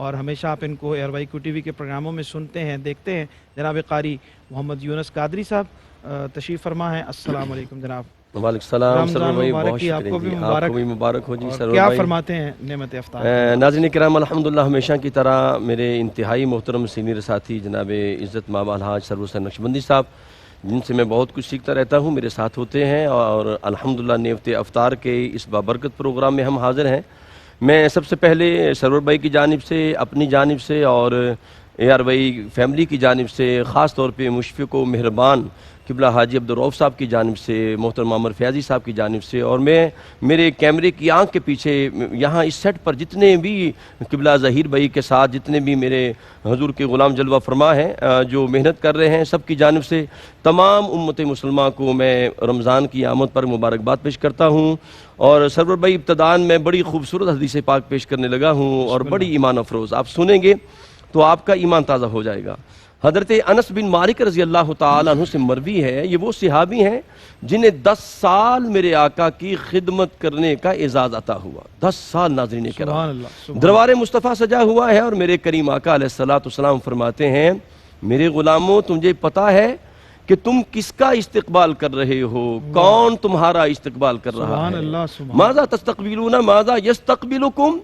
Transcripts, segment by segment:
اور ہمیشہ آپ ان کو ایئر وائی کیو ٹی وی کے پروگراموں میں سنتے ہیں دیکھتے ہیں. جناب قاری محمد یونس قادری صاحب تشریف فرما ہیں. السلام علیکم جناب. وعلیکم السلام سرور رمضان بھائی، مبارک بہت کی آپ شکریہ کو بھی جی. آپ مبارک. کو بھی مبارک ہو جی اور سرور کیا بھائی. فرماتے ہیں نعمت افطار؟ ناظرین کرام، الحمدللہ ہمیشہ کی طرح میرے انتہائی محترم سینئر ساتھی جناب عزت ماما الحاج سرور حسین نقشبندی صاحب، جن سے میں بہت کچھ سیکھتا رہتا ہوں، میرے ساتھ ہوتے ہیں اور الحمدللہ نعمت افطار کے اس بابرکت پروگرام میں ہم حاضر ہیں. میں سب سے پہلے سرور بھائی کی جانب سے، اپنی جانب سے اور اے آر وائی فیملی کی جانب سے، خاص طور پہ مشفق و مہربان قبلہ حاجی عبدالرؤف صاحب کی جانب سے، محترم عامر فیاضی صاحب کی جانب سے، اور میں میرے کیمرے کی آنکھ کے پیچھے یہاں اس سیٹ پر جتنے بھی قبلہ ظہیر بھائی کے ساتھ جتنے بھی میرے حضور کے غلام جلوہ فرما ہیں جو محنت کر رہے ہیں، سب کی جانب سے تمام امت مسلمہ کو میں رمضان کی آمد پر مبارکباد پیش کرتا ہوں. اور سرور بھائی، ابتداً میں بڑی خوبصورت حدیث پاک پیش کرنے لگا ہوں اور بڑی ایمان افروز، آپ سنیں گے تو آپ کا ایمان تازہ ہو جائے گا. حضرت انس بن مالک رضی اللہ تعالیٰ عنہ سے مروی ہے، یہ وہ صحابی ہیں جنہیں 10 سال میرے آقا کی خدمت کرنے کا اعزاز عطا ہوا. 10 سال ناظرین سبحان کرام، اللہ. دربار مصطفیٰ سجا ہوا ہے اور میرے کریم آقا علیہ السلام فرماتے ہیں، میرے غلاموں تمہیں پتہ ہے کہ تم کس کا استقبال کر رہے ہو، کون تمہارا استقبال کر رہا سبحان ہے. اللہ. سبحان ماذا تستقبلون ماذا یستقبلکم،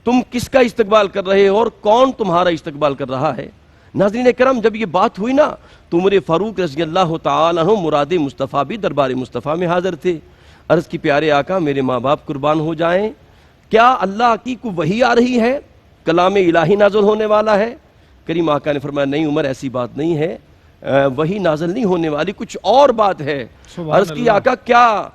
تم کس کا استقبال کر رہے ہو اور کون تمہارا استقبال کر رہا ہے. ناظرین کرام، جب یہ بات ہوئی نا تو عمر فاروق رضی اللہ تعالیٰ عنہ مراد مصطفیٰ بھی دربار مصطفیٰ میں حاضر تھے. عرض کی پیارے آقا، میرے ماں باپ قربان ہو جائیں، کیا اللہ کی کوئی وحی آ رہی ہے، کلام الہی نازل ہونے والا ہے؟ کریم آقا نے فرمایا نہیں عمر، ایسی بات نہیں ہے، وحی نازل نہیں ہونے والی، کچھ اور بات ہے. عرض کی آقا، کیا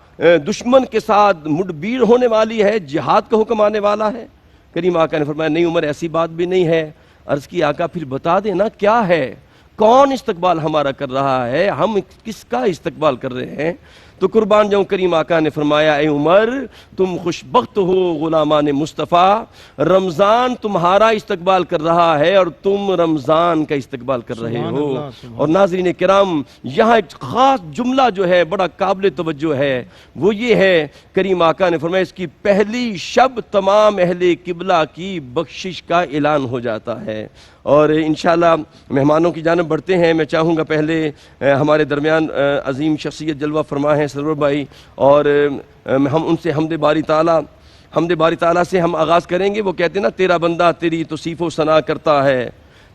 دشمن کے ساتھ مڈبیر ہونے والی ہے، جہاد کا حکم آنے والا ہے؟ کریم آقا نے فرمایا نہیں عمر، ایسی بات بھی نہیں ہے. عرض کی آقا پھر بتا دینا کیا ہے، کون استقبال ہمارا کر رہا ہے، ہم کس کا استقبال کر رہے ہیں؟ تو قربان جاؤں، کریم آقا نے فرمایا اے عمر، تم خوشبخت ہو غلامان مصطفیٰ، رمضان تمہارا استقبال کر رہا ہے اور تم رمضان کا استقبال کر رہے ہو. اور ناظرین کرام، یہاں ایک خاص جملہ جو ہے بڑا قابل توجہ ہے، وہ یہ ہے، کریم آقا نے فرمایا اس کی پہلی شب تمام اہل قبلہ کی بخشش کا اعلان ہو جاتا ہے. اور انشاءاللہ مہمانوں کی جانب بڑھتے ہیں. میں چاہوں گا پہلے ہمارے درمیان عظیم شخصیت جلوہ فرما ہے سرور بھائی، اور ہم ان سے حمد باری تعالیٰ سے ہم آغاز کریں گے. وہ کہتے ہیں نا، تیرا بندہ تیری توصیف و ثنا کرتا ہے،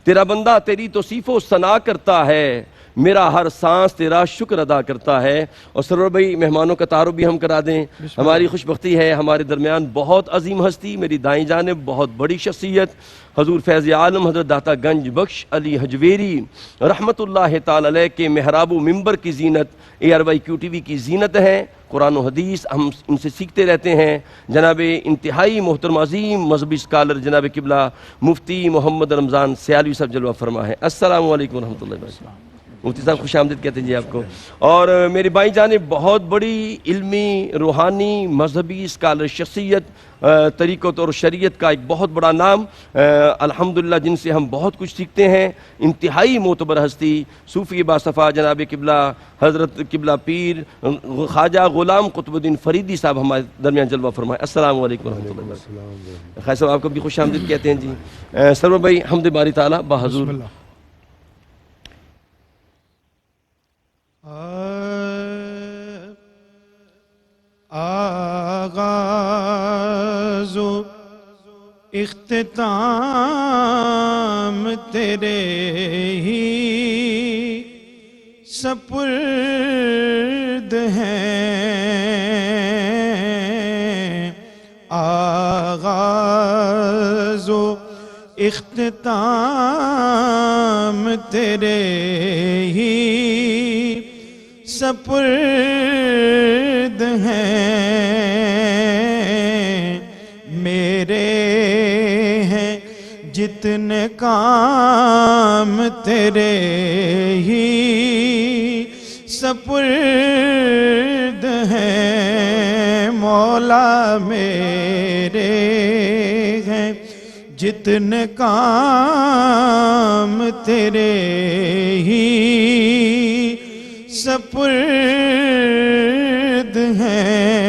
تیرا بندہ تیری توصیف و ثنا کرتا ہے، میرا ہر سانس تیرا شکر ادا کرتا ہے. اور سرور بھائی، مہمانوں کا تعارف بھی ہم کرا دیں. ہماری خوش بختی ہے ہمارے درمیان بہت عظیم ہستی، میری دائیں جانب بہت بڑی شخصیت حضور فیض عالم حضرت داتا گنج بخش علی حجویری رحمت اللہ تعالی علیہ کے محراب و منبر کی زینت A R Y Q T V کی زینت ہے. قرآن و حدیث ہم ان سے سیکھتے رہتے ہیں. جناب انتہائی محترم عظیم مذہبی اسکالر جناب قبلہ مفتی محمد رمضان سیالوی صاحب جلوہ فرما ہے. السلام علیکم ورحمۃ اللہ وبرکاتہ. مفتی صاحب خوش آمدید کہتے ہیں جی آپ کو. اور میری بائیں جانب بہت بڑی علمی، روحانی، مذہبی اسکالر شخصیت، طریقت اور شریعت کا ایک بہت بڑا نام، الحمدللہ جن سے ہم بہت کچھ سیکھتے ہیں، انتہائی معتبر ہستی صوفی باصفا جناب قبلہ حضرت قبلہ پیر خواجہ غلام قطب الدین فریدی صاحب ہمارے درمیان جلوہ فرمائے. السلام علیکم ورحمۃ اللہ وبرکاتہ. خیر صاحب آپ کو بھی خوش آمدید کہتے ہیں جی. سرور بھائی، حمد باری تعالیٰ بحضور. آغاز و اختتام تیرے ہی سپرد ہیں، آغاز و اختتام تیرے ہی سپرد ہیں، میرے ہیں جتنے کام تیرے ہی سپرد ہیں، مولا میرے ہیں جتنے کام تیرے ہی سپرد ہیں،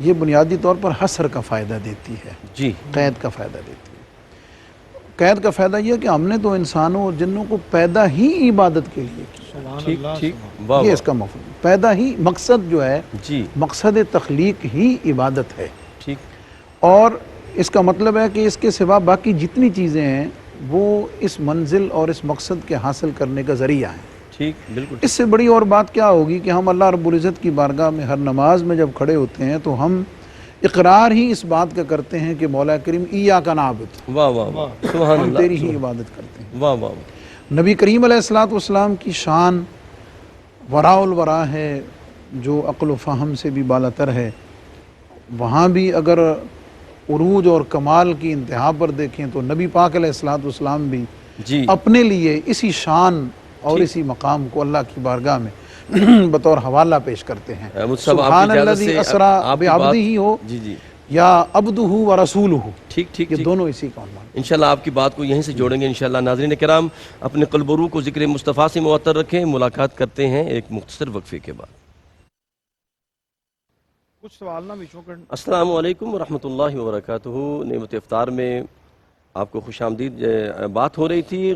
یہ بنیادی طور پر حسر کا فائدہ دیتی ہے، جی قید کا فائدہ دیتی ہے۔ قید کا فائدہ یہ ہے کہ ہم نے تو انسانوں اور جنوں کو پیدا ہی عبادت کے لیے کیا، ٹھیک ٹھیک، واہ یہ اس واہ، کا مفہوم، پیدا ہی، مقصد جو ہے، جی مقصد تخلیق ہی عبادت ہے، ٹھیک، اور اس کا مطلب ہے کہ اس کے سوا باقی جتنی چیزیں ہیں وہ اس منزل اور اس مقصد کے حاصل کرنے کا ذریعہ ہیں۔ ٹھیک، بالکل اس سے بڑی اور بات کیا ہوگی کہ ہم اللہ رب العزت کی بارگاہ میں ہر نماز میں جب کھڑے ہوتے ہیں تو ہم اقرار ہی اس بات کا کرتے ہیں کہ مولا کریم ایاک نعبد، واہ واہ واہ، سبحان ہم اللہ، تیری ہی عبادت کرتے ہیں۔ واہ واہ واہ، نبی کریم علیہ الصلاۃ والسلام کی شان وراء الورا ہے، جو عقل و فہم سے بھی بالاتر ہے۔ وہاں بھی اگر عروج اور کمال کی انتہا پر دیکھیں تو نبی پاک علیہ الصلاۃ والسلام بھی جی اپنے لیے اسی شان اور ٹھیک۔ اسی مقام کو اللہ کی بارگاہ میں بطور حوالہ پیش کرتے ہیں۔ مجھ صاحب آپ کی سبحان اجازت الذی سے اسرا آپ کی بات، بعبدہ ہو جی جی، یا عبدہ و رسولہ، ٹھیک ٹھیک یہ ٹھیک، دونوں اسی کا عنوان۔ انشاءاللہ آپ کی بات کو یہیں سے جوڑیں گے انشاءاللہ۔ ناظرین کرام، اپنے قلب و روح کو ذکر مصطفیٰ سے معطر رکھیں۔ ملاقات کرتے ہیں ایک مختصر وقفے کے بعد۔ کچھ سوال نہ بیچوں کر السلام علیکم ورحمۃ اللہ وبرکاتہ۔ نعمت افطار میں آپ کو خوش آمدید۔ بات ہو رہی تھی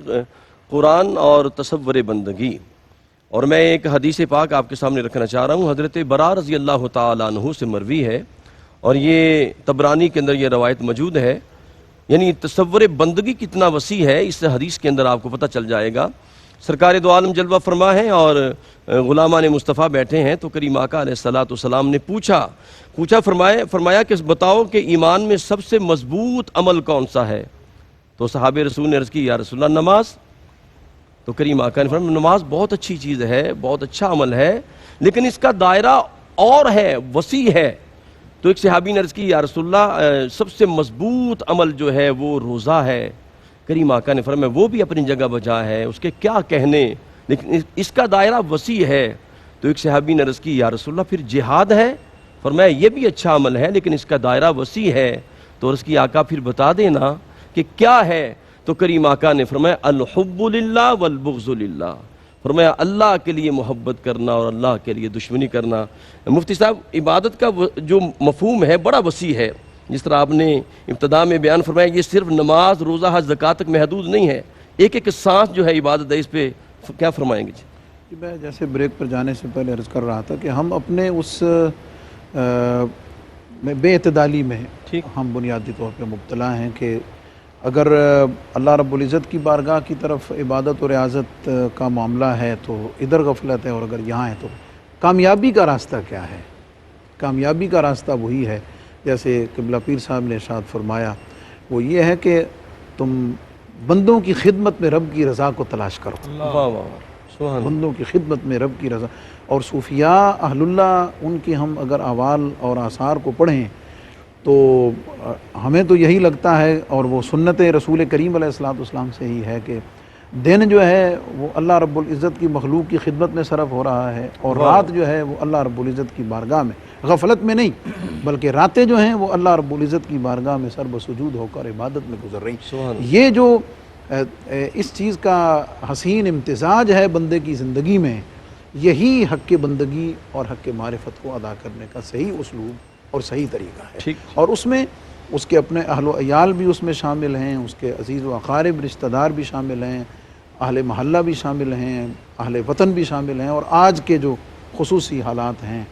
قرآن اور تصور بندگی، اور میں ایک حدیث پاک آپ کے سامنے رکھنا چاہ رہا ہوں۔ حضرت براء رضی اللہ تعالیٰ عنہ سے مروی ہے، اور یہ طبرانی کے اندر یہ روایت موجود ہے۔ یعنی تصور بندگی کتنا وسیع ہے اس حدیث کے اندر آپ کو پتہ چل جائے گا۔ سرکار دو عالم جلوہ فرما ہے اور غلامان مصطفیٰ بیٹھے ہیں، تو کریم آقا علیہ السلام نے پوچھا فرمایا کہ بتاؤ کہ ایمان میں سب سے مضبوط عمل کون سا ہے؟ تو صحابہ رسول نے عرض کی یا رسول اللہ نماز۔ تو کریم آقا نے فرمایا نماز بہت اچھی چیز ہے، بہت اچھا عمل ہے، لیکن اس کا دائرہ اور ہے، وسیع ہے۔ تو ایک صحابی نے عرض کی یا رسول اللہ سب سے مضبوط عمل جو ہے وہ روزہ ہے۔ کریم آقا نے فرمایا وہ بھی اپنی جگہ بجا ہے، اس کے کیا کہنے، لیکن اس کا دائرہ وسیع ہے۔ تو ایک صحابی نے عرض کی یا رسول اللہ پھر جہاد ہے؟ فرمایا یہ بھی اچھا عمل ہے، لیکن اس کا دائرہ وسیع ہے۔ تو عرض کی آقا پھر بتا دینا کہ کیا ہے؟ تو کریم آقا نے فرمایا الحب للہ والبغض للہ، فرمایا اللہ کے لیے محبت کرنا اور اللہ کے لیے دشمنی کرنا۔ مفتی صاحب، عبادت کا جو مفہوم ہے بڑا وسیع ہے، جس طرح آپ نے ابتدا میں بیان فرمایا یہ صرف نماز، روزہ، حج، زکوٰۃ تک محدود نہیں ہے، ایک ایک سانس جو ہے عبادت ہے۔ اس پہ کیا فرمائیں گے؟ جی، میں جیسے بریک پر جانے سے پہلے عرض کر رہا تھا کہ ہم اپنے اس بے اعتدالی میں ٹھیک، ہم بنیادی طور پہ مبتلا ہیں کہ اگر اللہ رب العزت کی بارگاہ کی طرف عبادت و ریاضت کا معاملہ ہے تو ادھر غفلت ہے، اور اگر یہاں ہے تو کامیابی کا راستہ کیا ہے؟ کامیابی کا راستہ وہی ہے جیسے قبلہ پیر صاحب نے ارشاد فرمایا، وہ یہ ہے کہ تم بندوں کی خدمت میں رب کی رضا کو تلاش کرو، واہ واہ واہ، سبحان اللہ، بندوں کی خدمت میں رب کی رضا۔ اور صوفیاء اہل اللہ، ان کی ہم اگر اعوال اور آثار کو پڑھیں تو ہمیں تو یہی لگتا ہے، اور وہ سنت رسول کریم علیہ الصلوۃ والسلام سے ہی ہے، کہ دن جو ہے وہ اللہ رب العزت کی مخلوق کی خدمت میں صرف ہو رہا ہے، اور رات جو ہے وہ اللہ رب العزت کی بارگاہ میں، غفلت میں نہیں بلکہ راتیں جو ہیں وہ اللہ رب العزت کی بارگاہ میں سر بسجود ہو کر عبادت میں گزر رہی ہیں۔ سبحان اللہ، یہ جو اس چیز کا حسین امتزاج ہے بندے کی زندگی میں، یہی حق بندگی اور حق معرفت کو ادا کرنے کا صحیح اسلوب اور صحیح طریقہ ہے۔ ٹھیک، اور اس میں اس کے اپنے اہل و عیال بھی اس میں شامل ہیں، اس کے عزیز و اقارب رشتہ دار بھی شامل ہیں، اہل محلہ بھی شامل ہیں، اہل وطن بھی شامل ہیں، اور آج کے جو خصوصی حالات ہیں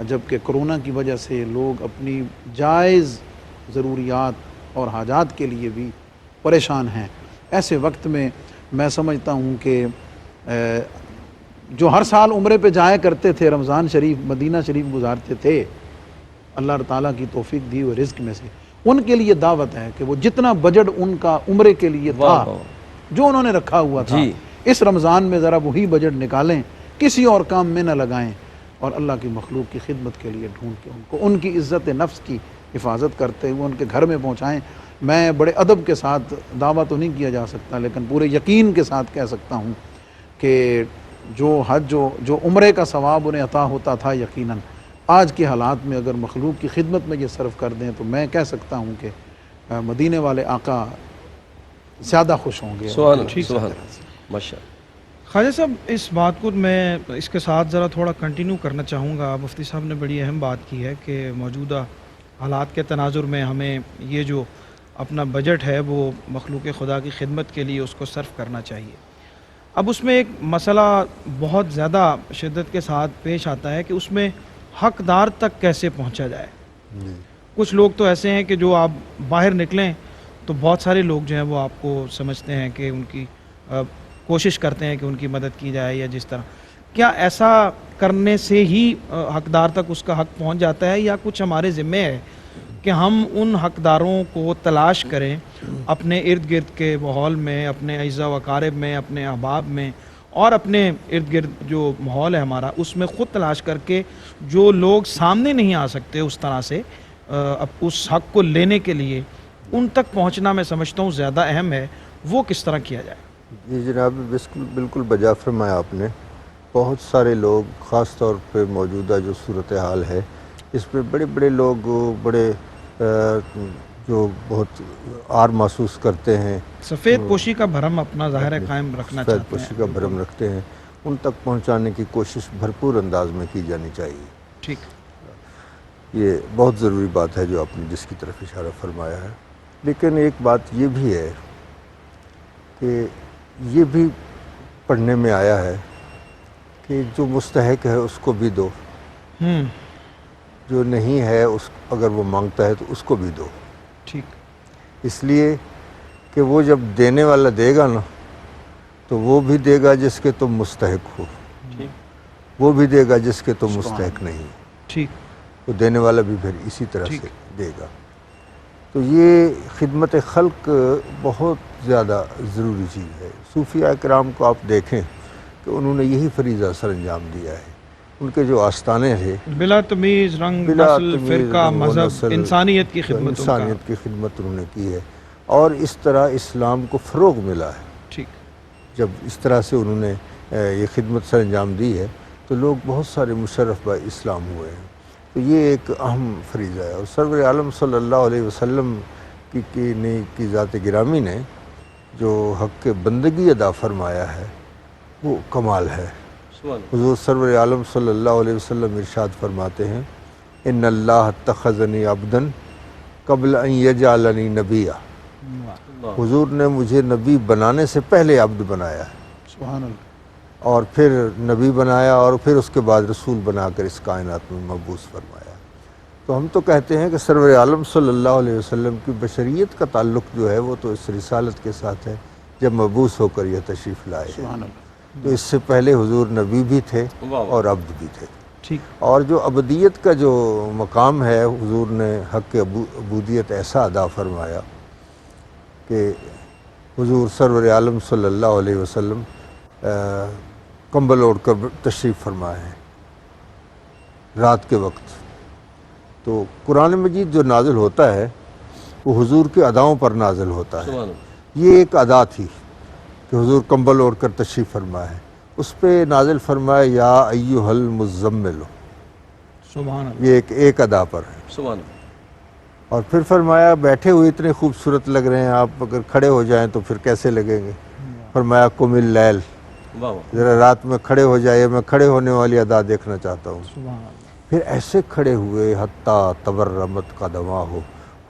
جبکہ کرونا کی وجہ سے لوگ اپنی جائز ضروریات اور حاجات کے لیے بھی پریشان ہیں، ایسے وقت میں میں سمجھتا ہوں کہ جو ہر سال عمرے پہ جایا کرتے تھے، رمضان شریف مدینہ شریف گزارتے تھے، اللہ تعالیٰ کی توفیق دی ہوئے رزق میں سے، ان کے لیے دعوت ہے کہ وہ جتنا بجٹ ان کا عمرے کے لیے تھا، واہ واہ، جو انہوں نے رکھا ہوا تھا، جی، اس رمضان میں ذرا وہی بجٹ نکالیں، کسی اور کام میں نہ لگائیں، اور اللہ کی مخلوق کی خدمت کے لیے ڈھونڈ کے ان کی عزت نفس کی حفاظت کرتے ہوئے ان کے گھر میں پہنچائیں۔ میں بڑے ادب کے ساتھ دعویٰ تو نہیں کیا جا سکتا، لیکن پورے یقین کے ساتھ کہہ سکتا ہوں کہ جو حج جو عمرے کا ثواب انہیں عطا ہوتا تھا، یقیناً آج کے حالات میں اگر مخلوق کی خدمت میں یہ صرف کر دیں تو میں کہہ سکتا ہوں کہ مدینے والے آقا زیادہ خوش ہوں گے۔ سبحان اللہ، سبحان اللہ، ماشاء اللہ۔ خواجہ صاحب اس بات کو میں اس کے ساتھ ذرا تھوڑا کنٹینیو کرنا چاہوں گا. مفتی صاحب نے بڑی اہم بات کی ہے کہ موجودہ حالات کے تناظر میں ہمیں یہ جو اپنا بجٹ ہے وہ مخلوق خدا کی خدمت کے لیے اس کو صرف کرنا چاہیے. اب اس میں ایک مسئلہ بہت زیادہ شدت کے ساتھ پیش آتا ہے کہ اس میں حقدار تک کیسے پہنچا جائے. کچھ لوگ تو ایسے ہیں کہ جو آپ باہر نکلیں تو بہت سارے لوگ جو ہیں وہ آپ کو سمجھتے ہیں کہ ان کی کوشش کرتے ہیں کہ ان کی مدد کی جائے یا جس طرح. کیا ایسا کرنے سے ہی حقدار تک اس کا حق پہنچ جاتا ہے یا کچھ ہمارے ذمے ہے کہ ہم ان حقداروں کو تلاش کریں اپنے ارد گرد کے ماحول میں, اپنے اعزا و اقارب میں, اپنے احباب میں اور اپنے ارد گرد جو ماحول ہے ہمارا اس میں خود تلاش کر کے جو لوگ سامنے نہیں آ سکتے اس طرح سے اس حق کو لینے کے لیے ان تک پہنچنا میں سمجھتا ہوں زیادہ اہم ہے. وہ کس طرح کیا جائے؟ جی جناب, بالکل بجا فرمایا آپ نے. بہت سارے لوگ خاص طور پہ موجودہ جو صورتحال ہے اس پہ بڑے بڑے لوگ بڑے جو بہت آر محسوس کرتے ہیں, سفید پوشی کا بھرم اپنا ظاہر قائم رکھنا چاہتے ہیں, سفید پوشی کا بھرم رکھتے ہیں, ان تک پہنچانے کی کوشش بھرپور انداز میں کی جانی چاہیے. ٹھیک, یہ بہت ضروری بات ہے جو آپ نے جس کی طرف اشارہ فرمایا ہے. لیکن ایک بات یہ بھی ہے کہ یہ بھی پڑھنے میں آیا ہے کہ جو مستحق ہے اس کو بھی دو, جو نہیں ہے اس اگر وہ مانگتا ہے تو اس کو بھی دو. ٹھیک, اس لیے کہ وہ جب دینے والا دے گا نا تو وہ بھی دے گا جس کے تم مستحق ہو, وہ بھی دے گا جس کے تم مستحق نہیں. ٹھیک, وہ دینے والا بھی پھر اسی طرح سے دے گا. تو یہ خدمت خلق بہت زیادہ ضروری چیز ہے. صوفیاء کرام کو آپ دیکھیں کہ انہوں نے یہی فریضہ سر انجام دیا ہے. ان کے جو آستانے تھے بلا تمیز رنگ, نسل, فرقہ, مذہب, انسانیت کی خدمت, انسانیت کی خدمت انہوں نے کی ہے, اور اس طرح اسلام کو فروغ ملا ہے. ٹھیک, جب اس طرح سے انہوں نے یہ خدمت سر انجام دی ہے تو لوگ بہت سارے مشرف با اسلام ہوئے ہیں. تو یہ ایک اہم فریضہ ہے. اور سرور عالم صلی اللہ علیہ وسلم کی ذات گرامی نے جو حق بندگی ادا فرمایا ہے وہ کمال ہے. حضور سرور عالم صلی اللہ علیہ وسلم ارشاد فرماتے ہیں, ان اللہ اتخذنی عبدا قبل ان یجعلنی نبیا. حضور نے مجھے نبی بنانے سے پہلے عبد بنایا ہے, سبحان اللہ, اور پھر نبی بنایا, اور پھر اس کے بعد رسول بنا کر اس کائنات میں مبعوث فرمایا. تو ہم تو کہتے ہیں کہ سرور عالم صلی اللہ علیہ وسلم کی بشریت کا تعلق جو ہے وہ تو اس رسالت کے ساتھ ہے جب مبعوث ہو کر یہ تشریف لائے. سبحان اللہ. تو اس سے پہلے حضور نبی بھی تھے اور عبد بھی تھے. ٹھیک, اور جو عبدیت کا جو مقام ہے حضور نے حق عبودیت ایسا ادا فرمایا کہ حضور سرور عالم صلی اللہ علیہ وسلم کمبل اوڑھ کر تشریف فرمائے ہیں رات کے وقت. تو قرآن مجید جو نازل ہوتا ہے وہ حضور کے اداؤں پر نازل ہوتا ہے. یہ ایک ادا تھی کہ حضور کمبل اوڑھ کر تشریف فرمائے ہیں, اس پہ نازل فرمایا یا ایھا المزمل. سبحان اللہ, یہ ایک ادا پر ہے. سبحان اللہ. اور پھر فرمایا بیٹھے ہوئے اتنے خوبصورت لگ رہے ہیں, آپ اگر کھڑے ہو جائیں تو پھر کیسے لگیں گے. فرمایا قم اللیل, ذرا رات میں کھڑے ہو جائے, میں کھڑے ہونے والی ادا دیکھنا چاہتا ہوں. سبحان اللہ. پھر ایسے کھڑے ہوئے حتیٰ تورمت قدمہ ہو,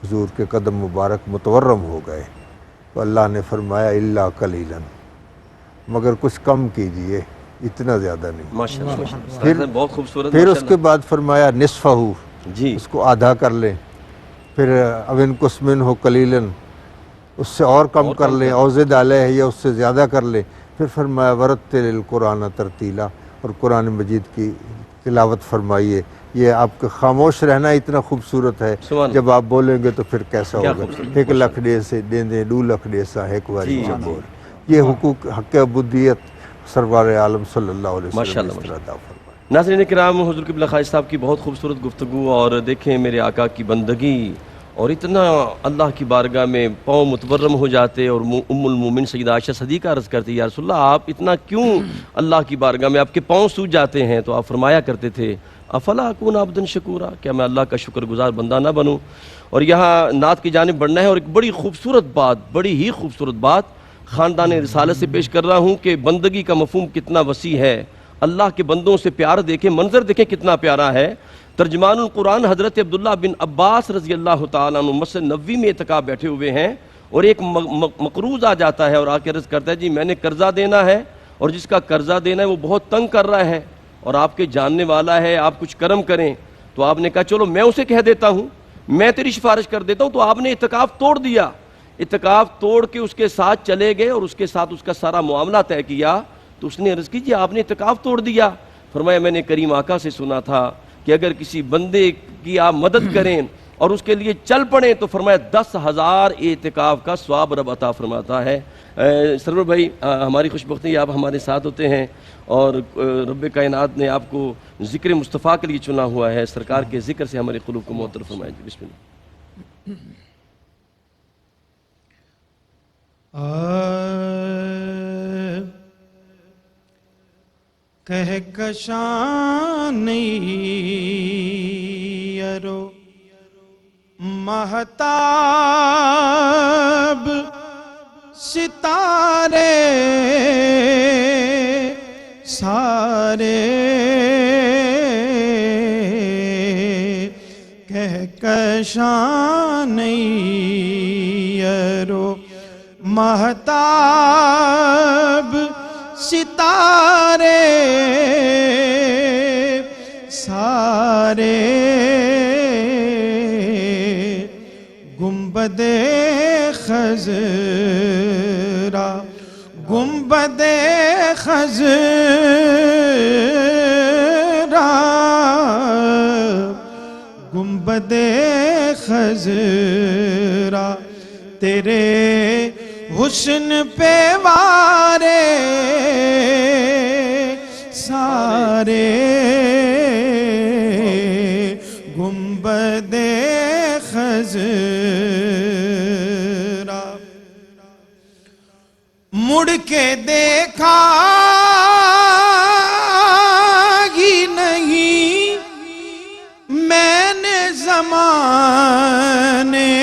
حضور کے قدم مبارک متورم ہو گئے. تو اللہ نے فرمایا الا قلیلا, مگر کچھ کم کیجئے, اتنا زیادہ نہیں. ماشاءاللہ, پھر بہت خوبصورت. پھر اس کے بعد فرمایا نصفہ, جی اس کو آدھا کر لیں. پھر اوین کسمن ہو قلیلاً, اس سے اور کم کر لیں, اوزد علیہ یا اس سے زیادہ کر لیں. پھر فرمایا ورتل القرآن ترتیلا, اور قرآن مجید کی تلاوت فرمائیے. یہ آپ کا خاموش رہنا اتنا خوبصورت ہے, جب آپ بولیں گے تو پھر کیسا ہوگا. ایک لکھ ڈے سے دیں دیں 2 لکھ ڈے سا ایک واری بول. یہ حقوق حق عبودیت سرور عالم صلی اللہ علیہ وسلم نے ادا فرمایا. ناظرین کرام, حضور قبلہ خواجہ صاحب کی بہت خوبصورت گفتگو, اور دیکھیں میرے آقا کی بندگی, اور اتنا اللہ کی بارگاہ میں پاؤں متورم ہو جاتے, اور ام المومن سیدہ عائشہ صدیقہ عرض کرتی یا رسول اللہ آپ اتنا کیوں اللہ کی بارگاہ میں آپ کے پاؤں سوج جاتے ہیں. تو آپ فرمایا کرتے تھے افلا اکون عبدا شکورا, کیا میں اللہ کا شکر گزار بندہ نہ بنوں. اور یہاں نعت کی جانب بڑھنا ہے, اور ایک بڑی خوبصورت بات, بڑی ہی خوبصورت بات خاندان رسالت سے پیش کر رہا ہوں کہ بندگی کا مفہوم کتنا وسیع ہے. اللہ کے بندوں سے پیار دیکھیں, منظر دیکھیں کتنا پیارا ہے. ترجمان القرآن حضرت عبداللہ بن عباس رضی اللہ تعالیٰ عنہ مسجد نبوی میں اعتکاف بیٹھے ہوئے ہیں, اور ایک مقروض آ جاتا ہے اور آ کے عرض کرتا ہے جی میں نے قرضہ دینا ہے, اور جس کا قرضہ دینا ہے وہ بہت تنگ کر رہا ہے اور آپ کے جاننے والا ہے, آپ کچھ کرم کریں. تو آپ نے کہا چلو میں اسے کہہ دیتا ہوں, میں تیری سفارش کر دیتا ہوں. تو آپ نے اعتکاف توڑ دیا, اعتکاف توڑ کے اس کے ساتھ چلے گئے اور اس کے ساتھ اس کا سارا معاملہ طے کیا. تو اس نے عرض کی جی آپ نے اعتکاف توڑ دیا. فرمایا میں نے کریم آقا سے سنا تھا کہ اگر کسی بندے کی آپ مدد کریں اور اس کے لیے چل پڑیں تو فرمایا 10,000 اعتکاف کا ثواب رب عطا فرماتا ہے. سرور بھائی ہماری خوشبختی آپ ہمارے ساتھ ہوتے ہیں, اور رب کائنات نے آپ کو ذکر مصطفیٰ کے لیے چنا ہوا ہے. سرکار کے ذکر سے ہمارے قلوب کو معطر فرمائیں. بسم اللہ. کہکشان یرو مہتاب ستارے سارے کہکشان یرو مہتاب ستارے سارے گنبد خضرا گنبد خضرا گنبد خضرا تیرے حسن پہ وارے سارے گنبد خضرا. مڑ کے دیکھا ہی نہیں میں نے زمانے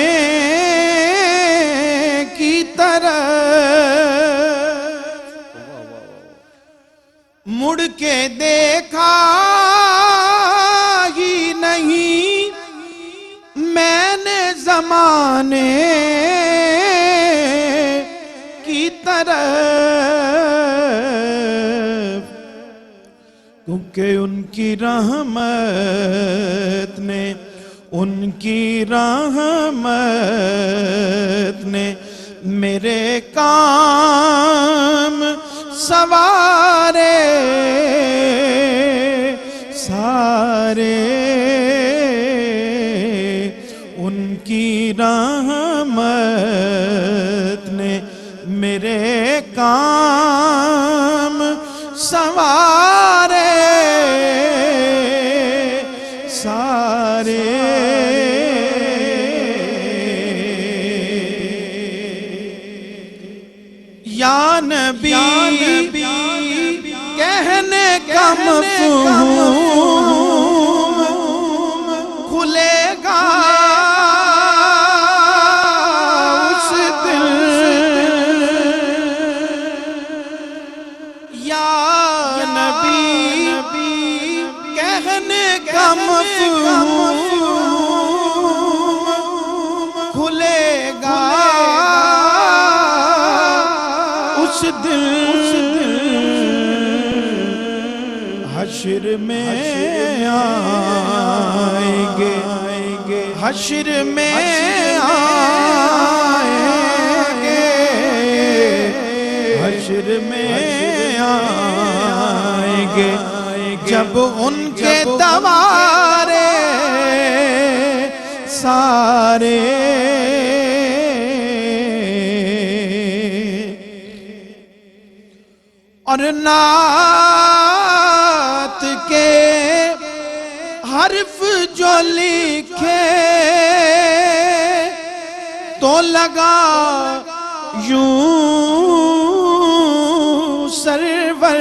کی طرح, مڑ کے دیکھا ہی نہیں میں نے زمانے کی طرف, کیونکہ ان کی رحمت نے میرے کام سوارے سارے, ان کی رحمت نے میرے کام سوارے سارے. یا نبی کہنے کا مفہوم کھلے گا اس دن, یا نبی کہنے کا مفہوم کھلے گا اس دن. حشر میں آئیں گے حشر میں آئیں گے حشر میں آئیں گے جب ان کے دوارے سارے اور نعت کے حرف جو لکھے تو لگا یوں سرور,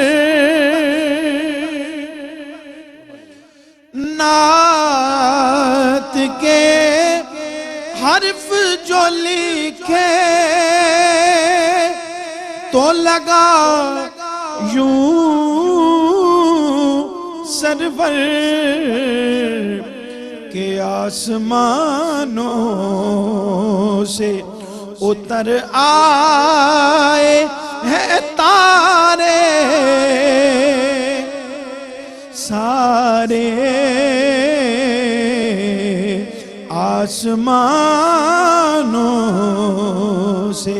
نعت کے حرف جو لکھے تو لگا یوں سرور کے آسمانوں سے اتر آئے ہیں تارے سارے آسمانوں سے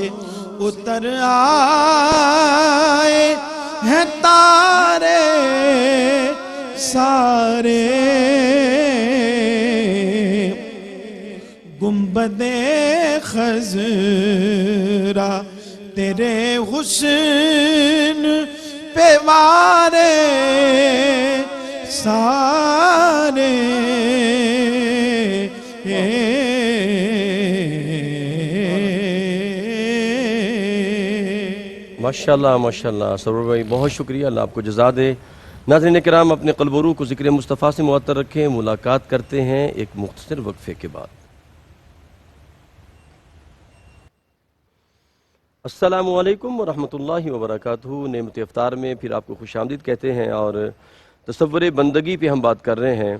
اتر آئے ہیں تارے سارے گنبد خضرا تیرے حسن پہ وارے سارے ماشاءاللہ ماشاءاللہ سرور بھائی بہت شکریہ، اللہ آپ کو جزا دے۔ ناظرین کرام اپنے قلب و روح کو ذکر مصطفیٰ سے معطر رکھیں، ملاقات کرتے ہیں ایک مختصر وقفے کے بعد۔ السلام علیکم ورحمۃ اللہ وبرکاتہ۔ نعمت افطار میں پھر آپ کو خوش آمدید کہتے ہیں اور تصور بندگی پہ ہم بات کر رہے ہیں۔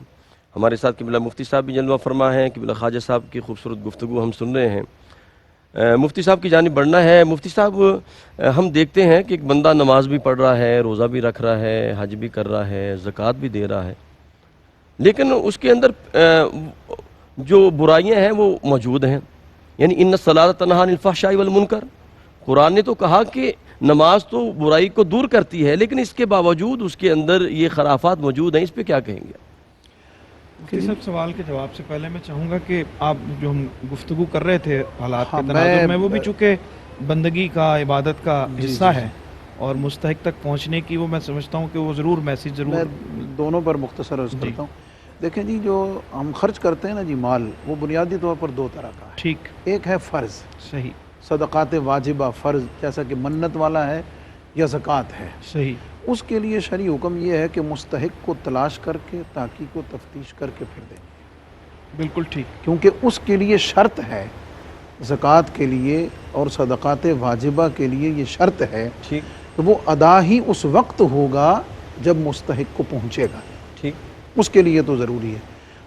ہمارے ساتھ قبلہ مفتی صاحب بھی جلوہ فرما ہیں، قبلہ خواجہ صاحب کی خوبصورت گفتگو ہم سن رہے ہیں۔ مفتی صاحب کی جانب بڑھنا ہے۔ مفتی صاحب ہم دیکھتے ہیں کہ ایک بندہ نماز بھی پڑھ رہا ہے، روزہ بھی رکھ رہا ہے، حج بھی کر رہا ہے، زکوٰۃ بھی دے رہا ہے، لیکن اس کے اندر جو برائیاں ہیں وہ موجود ہیں۔ یعنی ان الصلاۃ تنہی عن الفحشاء والمنکر، قرآن نے تو کہا کہ نماز تو برائی کو دور کرتی ہے، لیکن اس کے باوجود اس کے اندر یہ خرافات موجود ہیں، اس پہ کیا کہیں گے؟ مفتی صاحب سوال کے جواب سے پہلے میں چاہوں گا کہ آپ جو ہم گفتگو کر رہے تھے حالات کے تناظر میں، وہ بھی چونکہ بندگی کا، عبادت کا حصہ ہے اور مستحق تک پہنچنے کی وہ میں سمجھتا ہوں کہ وہ ضرور میسیج ضرور میں دونوں پر مختصر عرض کرتا ہوں۔ دیکھیں جی، جو ہم خرچ کرتے ہیں نا جی مال، وہ بنیادی طور پر دو طرح کا ہے۔ ٹھیک، ایک ہے فرض، صحیح صدقات واجبہ فرض، جیسا کہ منت والا ہے یا زکوٰۃ ہے۔ صحیح، اس کے لیے شرعی حکم یہ ہے کہ مستحق کو تلاش کر کے، تحقیق و تفتیش کر کے پھر دیں، بالکل ٹھیک، کیونکہ اس کے لیے شرط ہے، زکوٰۃ کے لیے اور صدقات واجبہ کے لیے یہ شرط ہے ٹھیک کہ وہ ادا ہی اس وقت ہوگا جب مستحق کو پہنچے گا، ٹھیک، اس کے لیے تو ضروری ہے۔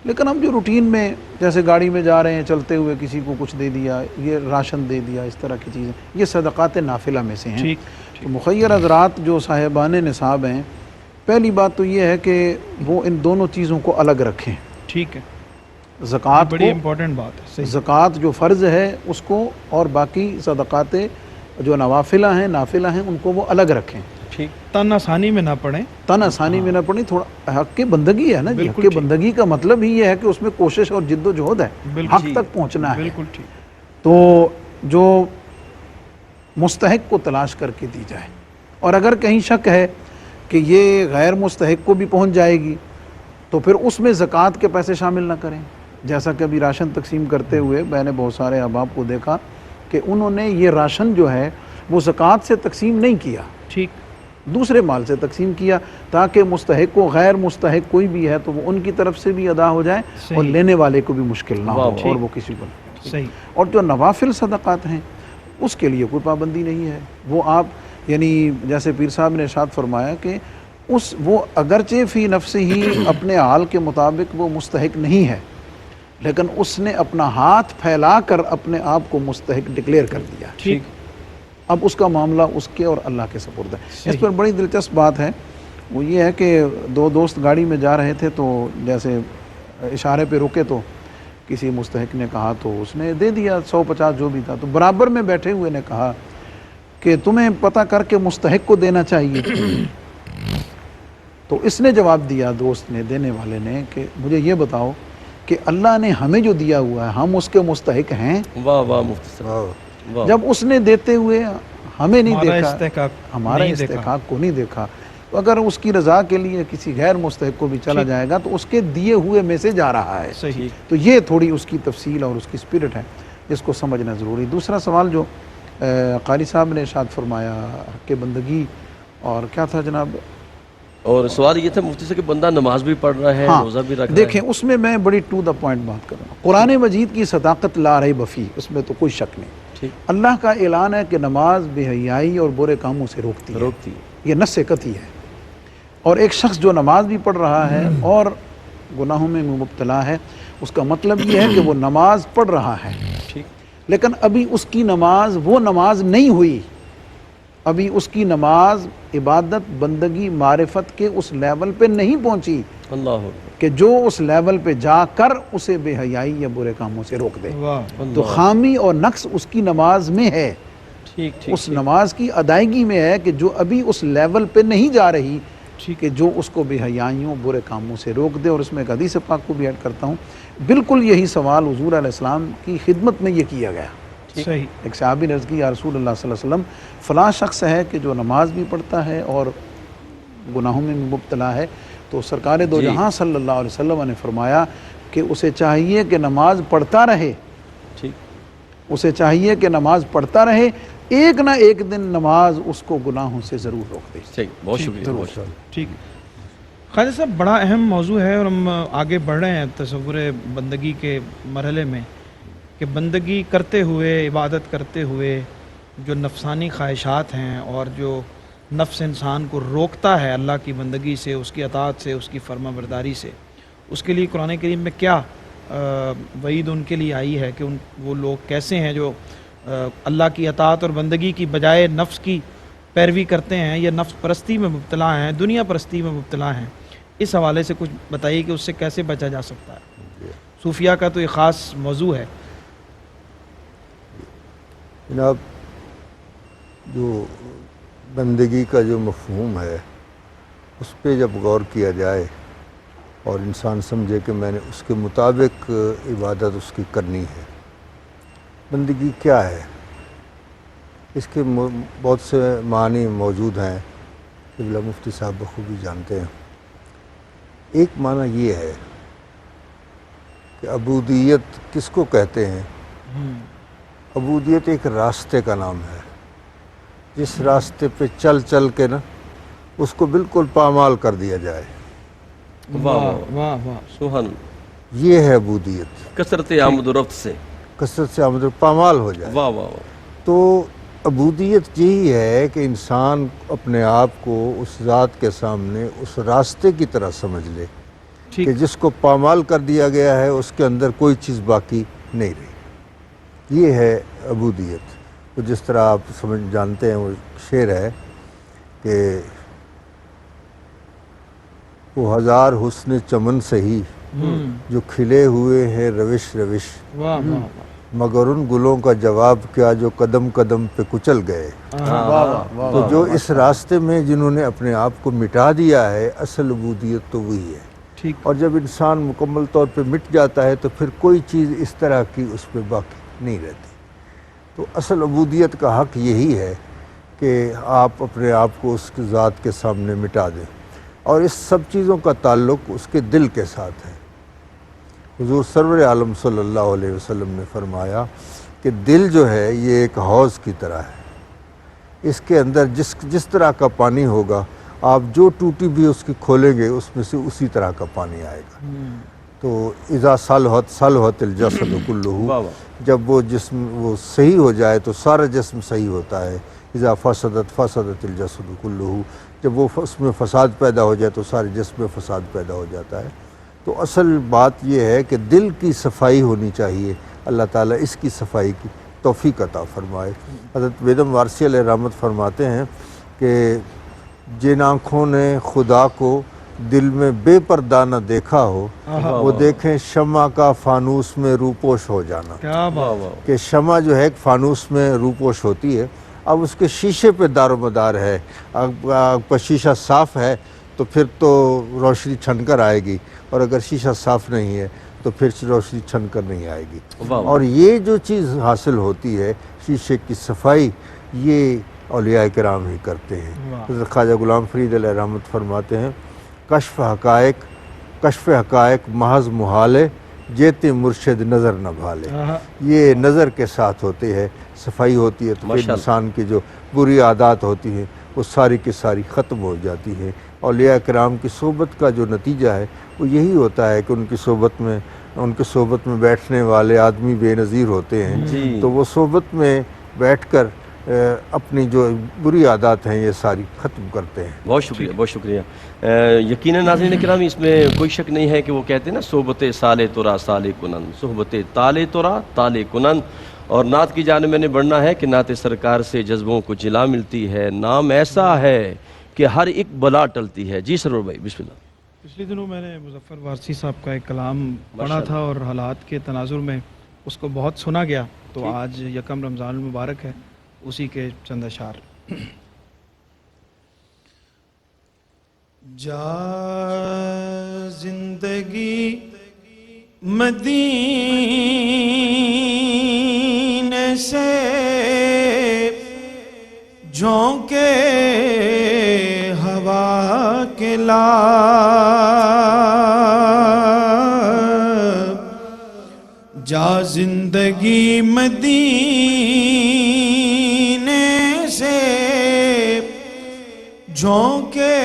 لیکن ہم جو روٹین میں جیسے گاڑی میں جا رہے ہیں، چلتے ہوئے کسی کو کچھ دے دیا، یہ راشن دے دیا، اس طرح کی چیزیں، یہ صدقات نافلہ میں سے ہیں۔ ٹھیک، تو مخیر حضرات جو صاحبان نصاب ہیں، پہلی بات تو یہ ہے کہ وہ ان دونوں چیزوں کو الگ رکھیں۔ ٹھیک ہے، زکوٰۃ بڑی کو، امپورٹنٹ بات ہے، صحیح، زکوٰۃ جو فرض ہے اس کو، اور باقی صدقات جو نوافلہ ہیں، نافلہ ہیں، ان کو وہ الگ رکھیں۔ ٹھیک، تن آسانی میں نہ پڑیں، تن آسانی میں نہ پڑیں، تھوڑا حق کی بندگی ہے نا جی، حق بالکل کی ٹھیک۔ بندگی کا مطلب ہی یہ ہے کہ اس میں کوشش اور جد و جہد ہے، بالکل حق ٹھیک، تک پہنچنا ہے۔ بالکل ٹھیک، تو جو مستحق کو تلاش کر کے دی جائے، اور اگر کہیں شک ہے کہ یہ غیر مستحق کو بھی پہنچ جائے گی تو پھر اس میں زکوٰۃ کے پیسے شامل نہ کریں۔ جیسا کہ ابھی راشن تقسیم کرتے ہوئے میں نے بہت سارے احباب کو دیکھا کہ انہوں نے یہ راشن جو ہے وہ زکوٰۃ سے تقسیم نہیں کیا، ٹھیک، دوسرے مال سے تقسیم کیا، تاکہ مستحق کو، غیر مستحق کوئی بھی ہے تو وہ ان کی طرف سے بھی ادا ہو جائے صحیح، اور لینے والے کو بھی مشکل نہ ہو واہ، اور ٹھیک، وہ کسی کو نہ۔ صحیح، اور جو نوافل صدقات ہیں اس کے لیے کوئی پابندی نہیں ہے، وہ آپ یعنی جیسے پیر صاحب نے ارشاد فرمایا کہ وہ اگرچہ فی نفس ہی اپنے حال کے مطابق وہ مستحق نہیں ہے، لیکن اس نے اپنا ہاتھ پھیلا کر اپنے آپ کو مستحق ڈکلیئر کر دیا۔ ٹھیک، اب اس کا معاملہ اس کے اور اللہ کے سپرد ہے۔ صحیح، اس پر بڑی دلچسپ بات ہے، وہ یہ ہے کہ دو دوست گاڑی میں جا رہے تھے تو جیسے اشارے پہ رکے تو کسی مستحق نے کہا تو اس نے دے دیا 150 جو بھی تھا، تو برابر میں بیٹھے ہوئے نے کہا کہ تمہیں پتہ کر کے مستحق کو دینا چاہیے۔ تو اس نے جواب دیا، دوست نے، دینے والے نے، کہ مجھے یہ بتاؤ کہ اللہ نے ہمیں جو دیا ہوا ہے ہم اس کے مستحق ہیں؟ واہ واہ مفتی صاحب، واہ، جب اس نے دیتے ہوئے ہمیں نہیں ہمارا دیکھا، استحقاق ہمارا نہیں دیکھا۔ استحقاق کو نہیں دیکھا، تو اگر اس کی رضا کے لیے کسی غیر مستحق کو بھی چلا ٹھیک، جائے گا تو اس کے دیے ہوئے میں سے جا رہا ہے۔ صحیح، تو یہ تھوڑی اس کی تفصیل اور اس کی اسپرٹ ہے جس کو سمجھنا ضروری۔ دوسرا سوال جو قاری صاحب نے ارشاد فرمایا، حق بندگی، اور کیا تھا جناب؟ اور سوال یہ تھا مفتی سے کہ بندہ نماز بھی پڑھ رہا ہے، ہاں، روزہ بھی رکھ رہا دیکھیں اس میں میں بڑی ٹو دا پوائنٹ بات کروں گا۔ قرآن مجید کی صداقت لا ریب فیہ، اس میں تو کوئی شک نہیں، ٹھیک اللہ کا اعلان ہے کہ نماز بے حیائی اور برے کاموں سے روکتی ہے، روکتی ہے. یہ نص قطعی ہے. اور ایک شخص جو نماز بھی پڑھ رہا ہے اور گناہوں میں مبتلا ہے، اس کا مطلب یہ ہے کہ وہ نماز پڑھ رہا ہے ٹھیک لیکن ابھی اس کی نماز وہ نماز نہیں ہوئی، ابھی اس کی نماز عبادت بندگی معرفت کے اس لیول پہ نہیں پہنچی اللہ اکبر. کہ جو اس لیول پہ جا کر اسے بے حیائی یا برے کاموں سے روک دے. واہ تو اللہ. خامی اور نقص اس کی نماز میں ہے، ٹھیک ٹھیک اس نماز کی ادائیگی میں ہے کہ جو ابھی اس لیول پہ نہیں جا رہی کہ جو اس کو بے حیائیوں برے کاموں سے روک دے. اور اس میں ایک حدیث پاک کو بھی ایڈ کرتا ہوں، بالکل یہی سوال حضور علیہ السلام کی خدمت میں یہ کیا گیا. صحیح. ایک صحابی نے عرض کی یا رسول اللہ صلی اللہ علیہ وسلم فلاں شخص ہے کہ جو نماز بھی پڑھتا ہے اور گناہوں میں بھی مبتلا ہے، تو سرکار دو جہاں صلی اللہ علیہ وسلم نے فرمایا کہ اسے چاہیے کہ نماز پڑھتا رہے، ٹھیک اسے چاہیے کہ نماز پڑھتا رہے، ایک نہ ایک دن نماز اس کو گناہوں سے ضرور روک دے. صحیح. بہت شکریہ. بہت شکریہ. ٹھیک. خواجہ صاحب بڑا اہم موضوع ہے اور ہم آگے بڑھ رہے ہیں تصور بندگی کے مرحلے میں کہ بندگی کرتے ہوئے عبادت کرتے ہوئے جو نفسانی خواہشات ہیں اور جو نفس انسان کو روکتا ہے اللہ کی بندگی سے، اس کی اطاعت سے، اس کی فرما برداری سے، اس کے لیے قرآن کریم میں کیا وعید ان کے لیے آئی ہے کہ وہ لوگ کیسے ہیں جو اللہ کی اطاعت اور بندگی کی بجائے نفس کی پیروی کرتے ہیں یا نفس پرستی میں مبتلا ہیں، دنیا پرستی میں مبتلا ہیں. اس حوالے سے کچھ بتائیے کہ اس سے کیسے بچا جا سکتا ہے. صوفیہ کا تو ایک خاص موضوع ہے. جناب، جو بندگی کا جو مفہوم ہے اس پہ جب غور کیا جائے اور انسان سمجھے کہ میں نے اس کے مطابق عبادت اس کی کرنی ہے، بندگی کیا ہے، اس کے بہت سے معنی موجود ہیں، قبلہ مفتی صاحب بخوبی جانتے ہیں. ایک معنی یہ ہے کہ عبودیت کس کو کہتے ہیں؟ عبودیت ایک راستے کا نام ہے، جس راستے پہ چل چل کے نا اس کو بالکل پامال کر دیا جائے، واہ واہ واہ. واہ واہ. سبحان. یہ ہے عبودیت. کثرت آمد و رفت سے. کثرت سے آمد و پامال ہو جائے. واہ واہ واہ. تو عبودیت یہی ہے کہ انسان اپنے آپ کو اس ذات کے سامنے اس راستے کی طرح سمجھ لے ٹھیک. کہ جس کو پامال کر دیا گیا ہے، اس کے اندر کوئی چیز باقی نہیں رہی. یہ ہے عبودیت. تو جس طرح آپ سمجھ جانتے ہیں، وہ شعر ہے کہ وہ ہزار حسن چمن سہی جو کھلے ہوئے ہیں روش روش، واہ واہ واہ. مگر ان گلوں کا جواب کیا جو قدم قدم پہ کچل گئے. تو جو اس راستے میں جنہوں نے اپنے آپ کو مٹا دیا ہے، اصل عبودیت تو وہی ہے. ٹھیک. اور جب انسان مکمل طور پہ مٹ جاتا ہے تو پھر کوئی چیز اس طرح کی اس پہ باقی نہیں رہتی. تو اصل عبودیت کا حق یہی ہے کہ آپ اپنے آپ کو اس کی ذات کے سامنے مٹا دیں. اور اس سب چیزوں کا تعلق اس کے دل کے ساتھ ہے. حضور سرور عالم صلی اللہ علیہ وسلم نے فرمایا کہ دل جو ہے یہ ایک حوض کی طرح ہے. اس کے اندر جس طرح کا پانی ہوگا، آپ جو ٹوٹی بھی اس کی کھولیں گے اس میں سے اسی طرح کا پانی آئے گا. تو اذا صلحت الجسد کلہ، جب وہ جسم وہ صحیح ہو جائے تو سارا جسم صحیح ہوتا ہے. اذا فسدت الجسد کلہ، جب وہ اس میں فساد پیدا ہو جائے تو سارے جسم میں فساد پیدا ہو جاتا ہے. تو اصل بات یہ ہے کہ دل کی صفائی ہونی چاہیے. اللہ تعالیٰ اس کی صفائی کی توفیق عطا فرمائے. حضرت بیدم وارسی علیہ رحمت فرماتے ہیں کہ جن آنکھوں نے خدا کو دل میں بے پردہ نہ دیکھا ہو، وہ دیکھیں شمع کا فانوس میں روپوش ہو جانا. کیا بات. کہ شمع جو ہے ایک فانوس میں روپوش ہوتی ہے، اب اس کے شیشے پہ دار و مدار ہے. اب شیشہ صاف ہے تو پھر تو روشنی چھن کر آئے گی، اور اگر شیشہ صاف نہیں ہے تو پھر روشنی چھن کر نہیں آئے گی. اور یہ جو چیز حاصل ہوتی ہے شیشے کی صفائی، یہ اولیاء کرام ہی کرتے ہیں. حضرت خواجہ غلام فرید علیہ رحمت فرماتے ہیں کشف حقائق محض محالے جیتے مرشد نظر نہ بھالے. یہ نظر کے ساتھ ہوتے ہیں، صفائی ہوتی ہے تو پھر انسان کی جو بری عادات ہوتی ہیں وہ ساری کی ساری ختم ہو جاتی ہیں. اولیاء کرام کی صحبت کا جو نتیجہ ہے وہ یہی ہوتا ہے کہ ان کی صحبت میں ان کے صحبت میں بیٹھنے والے آدمی بے نظیر ہوتے ہیں، جی تو وہ صحبت میں بیٹھ کر اپنی جو بری عادات ہیں یہ ساری ختم کرتے ہیں۔ بہت شکریہ، بہت شکریہ۔ یقیناً ناظرین کرام، اس میں کوئی شک نہیں ہے کہ وہ کہتے ہیں نا صحبت سالے ترا سالے کنن، صحبت تالے ترا تالے کنن، اور نعت کی جانب میں نے بڑھنا ہے کہ نعت سرکار سے جذبوں کو جلا ملتی ہے، نام ایسا ہے کہ ہر ایک بلا ٹلتی ہے۔ جی سرور بھائی بسم اللہ۔ پچھلے دنوں میں نے مظفر وارسی صاحب کا ایک کلام پڑھا ماشاءاللہ۔ تھا اور حالات کے تناظر میں اس کو بہت سنا گیا، تو ٹھیک۔ آج یکم رمضان المبارک ہے، اسی کے چند اشعار۔ جا زندگی مدینے سے جھونکے ہوا کے لاب، جا زندگی مدینے سے جھونکے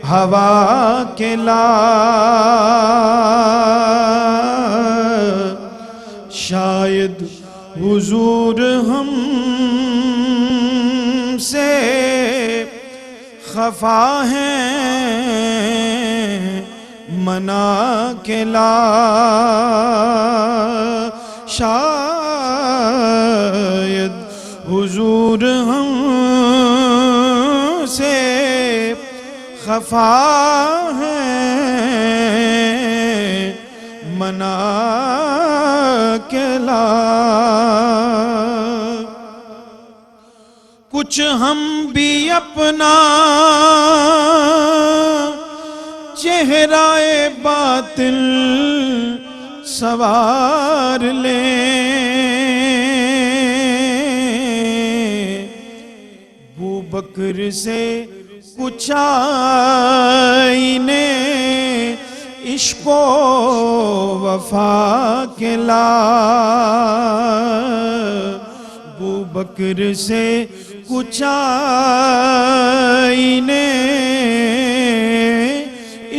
ہوا کے لاب، شاید حضور ہم سے خفا ہیں منا کے لا، شاید حضور ہم سے خفا ہیں منا کے لا، کچھ ہم بھی اپنا چہرہ باطل سوار لیں، ابو بکر سے کچھ آئینے عشق و وفا کے لا، ابو بکر سے کچھ آئینے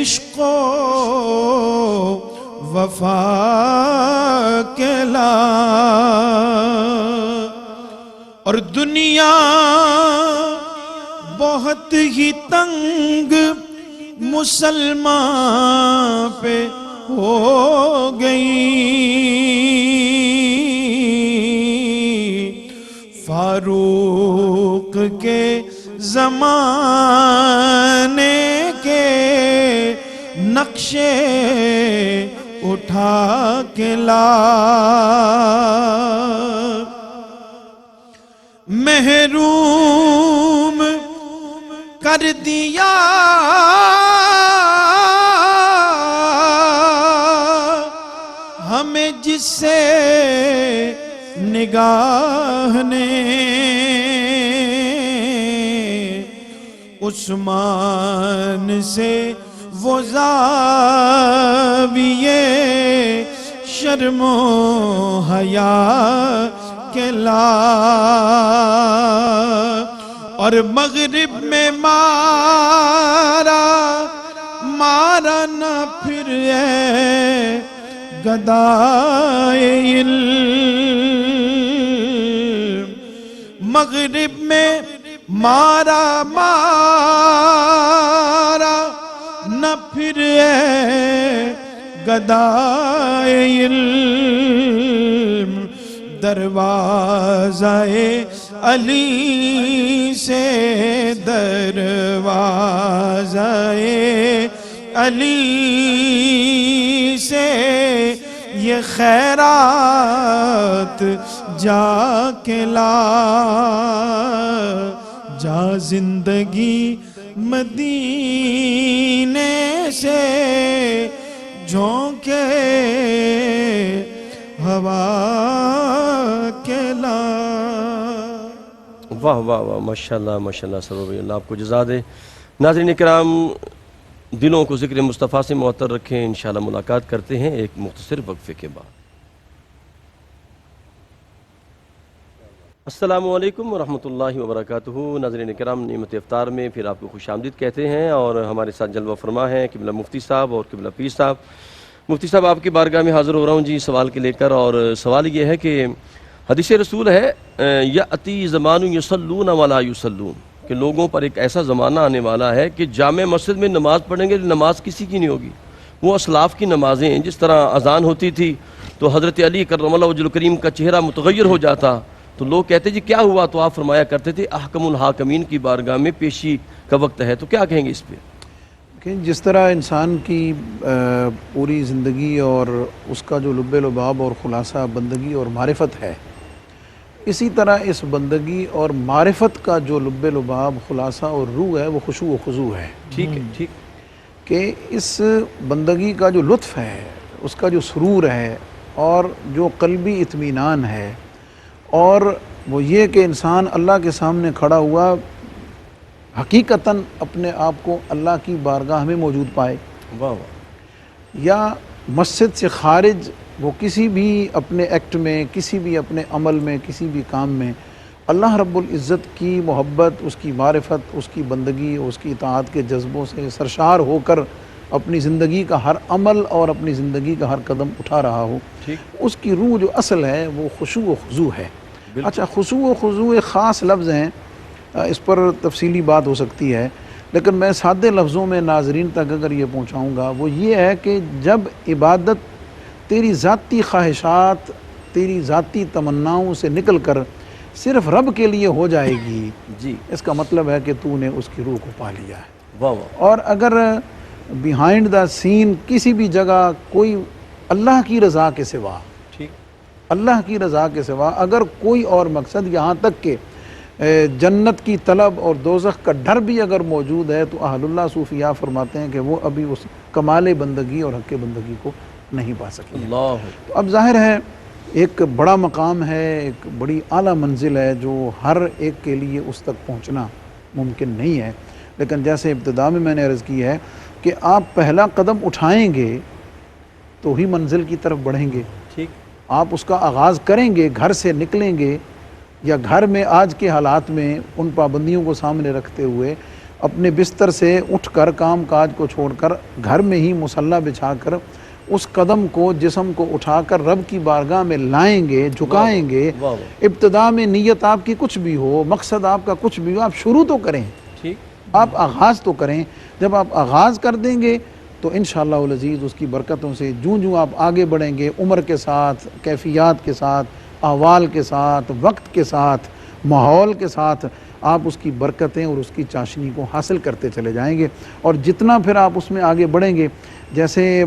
عشق و وفا کے لا، اور دنیا بہت ہی تنگ مسلمان پہ ہو گئی، فاروق کے زمانے کے نقشے اٹھا کے لا، محروم کر دیا ہمیں جس سے نگاہ نے، عثمان سے وہ زاویے شرم و حیا کے لا، اور مغرب میں مارا نہ پھر اے گدائے علم، مغرب میں مارا نہ پھر اے گدائے علم، دروازہ علی سے دروازہ علی سے یہ خیرات جا کے لا، جا زندگی مدینے سے جھونکے ہوا کے لا۔ واہ واہ واہ، ماشاءاللہ ماشاءاللہ سرور بھائی، اللہ آپ کو جزا دے۔ ناظرین کرام، دلوں کو ذکر مصطفیٰ سے معطر رکھیں، انشاءاللہ ملاقات کرتے ہیں ایک مختصر وقفے کے بعد۔ السلام علیکم ورحمۃ اللہ وبرکاتہ. ناظرین کرام، نعمت افطار میں پھر آپ کو خوش آمدید کہتے ہیں، اور ہمارے ساتھ جلوہ فرما ہیں قبلہ مفتی صاحب اور قبلہ پیر صاحب. مفتی صاحب، آپ کی بارگاہ میں حاضر ہو رہا ہوں جی سوال کے لے کر، اور سوال یہ ہے کہ حدیث رسول ہے یاتی زمان یصلون ولا یصلون، کہ لوگوں پر ایک ایسا زمانہ آنے والا ہے کہ جامع مسجد میں نماز پڑھیں گے، نماز کسی کی نہیں ہوگی. وہ اسلاف کی نمازیں ہیں، جس طرح اذان ہوتی تھی تو حضرت علی کرم اللہ وجہ الکریم کا چہرہ متغیر ہو جاتا، تو لوگ کہتے جی کیا ہوا، تو آپ فرمایا کرتے تھے احکم الحاکمین کی بارگاہ میں پیشی کا وقت ہے. تو کیا کہیں گے اس پہ؟ کہ جس طرح انسان کی پوری زندگی اور اس کا جو لب لباب اور خلاصہ بندگی اور معرفت ہے، اسی طرح اس بندگی اور معرفت کا جو لب لباب خلاصہ اور روح ہے وہ خشوع و خضوع ہے. ٹھیک ہے، ٹھیک. کہ اس بندگی کا جو لطف ہے، اس کا جو سرور ہے، اور جو قلبی اطمینان ہے، اور وہ یہ کہ انسان اللہ کے سامنے کھڑا ہوا حقیقتاً اپنے آپ کو اللہ کی بارگاہ میں موجود پائے، واہ واہ. یا مسجد سے خارج وہ کسی بھی اپنے ایکٹ میں، کسی بھی اپنے عمل میں، کسی بھی کام میں اللہ رب العزت کی محبت، اس کی معرفت، اس کی بندگی، اس کی اطاعت کے جذبوں سے سرشار ہو کر اپنی زندگی کا ہر عمل اور اپنی زندگی کا ہر قدم اٹھا رہا ہو. ٹھیک. اس کی روح جو اصل ہے وہ خشوع و خضوع ہے. بالکل. اچھا، خشوع و خضوع ایک خاص لفظ ہیں، اس پر تفصیلی بات ہو سکتی ہے، لیکن میں سادے لفظوں میں ناظرین تک اگر یہ پہنچاؤں گا، وہ یہ ہے کہ جب عبادت تیری ذاتی خواہشات، تیری ذاتی تمناؤں سے نکل کر صرف رب کے لیے ہو جائے گی، جی. اس کا مطلب ہے کہ تو نے اس کی روح کو پا لیا ہے. واہ واہ. اور اگر بیہائنڈ دا سین کسی بھی جگہ کوئی اللہ کی رضا کے سوا، ٹھیک. اللہ کی رضا کے سوا اگر کوئی اور مقصد، یہاں تک کہ جنت کی طلب اور دوزخ کا ڈر بھی اگر موجود ہے، تو اہل اللہ صوفیاء فرماتے ہیں کہ وہ ابھی اس کمال بندگی اور حق بندگی کو نہیں پا سکے. اللہ. تو اب ظاہر ہے ایک بڑا مقام ہے، ایک بڑی اعلیٰ منزل ہے جو ہر ایک کے لیے اس تک پہنچنا ممکن نہیں ہے. لیکن جیسے ابتدا میں نے عرض کی ہے کہ آپ پہلا قدم اٹھائیں گے تو ہی منزل کی طرف بڑھیں گے. ٹھیک. آپ اس کا آغاز کریں گے، گھر سے نکلیں گے، یا گھر میں آج کے حالات میں ان پابندیوں کو سامنے رکھتے ہوئے اپنے بستر سے اٹھ کر کام کاج کو چھوڑ کر گھر میں ہی مصلی بچھا کر اس قدم کو، جسم کو اٹھا کر رب کی بارگاہ میں لائیں گے، جھکائیں گے. واہ واہ. ابتدا میں نیت آپ کی کچھ بھی ہو، مقصد آپ کا کچھ بھی ہو، آپ شروع تو کریں، ٹھیک. آپ آغاز تو کریں. جب آپ آغاز کر دیں گے تو انشاءاللہ العزیز اس کی برکتوں سے جوں آپ آگے بڑھیں گے، عمر کے ساتھ، کیفیات کے ساتھ، احوال کے ساتھ، وقت کے ساتھ، ماحول کے ساتھ، آپ اس کی برکتیں اور اس کی چاشنی کو حاصل کرتے چلے جائیں گے. اور جتنا پھر آپ اس میں آگے بڑھیں گے، جیسے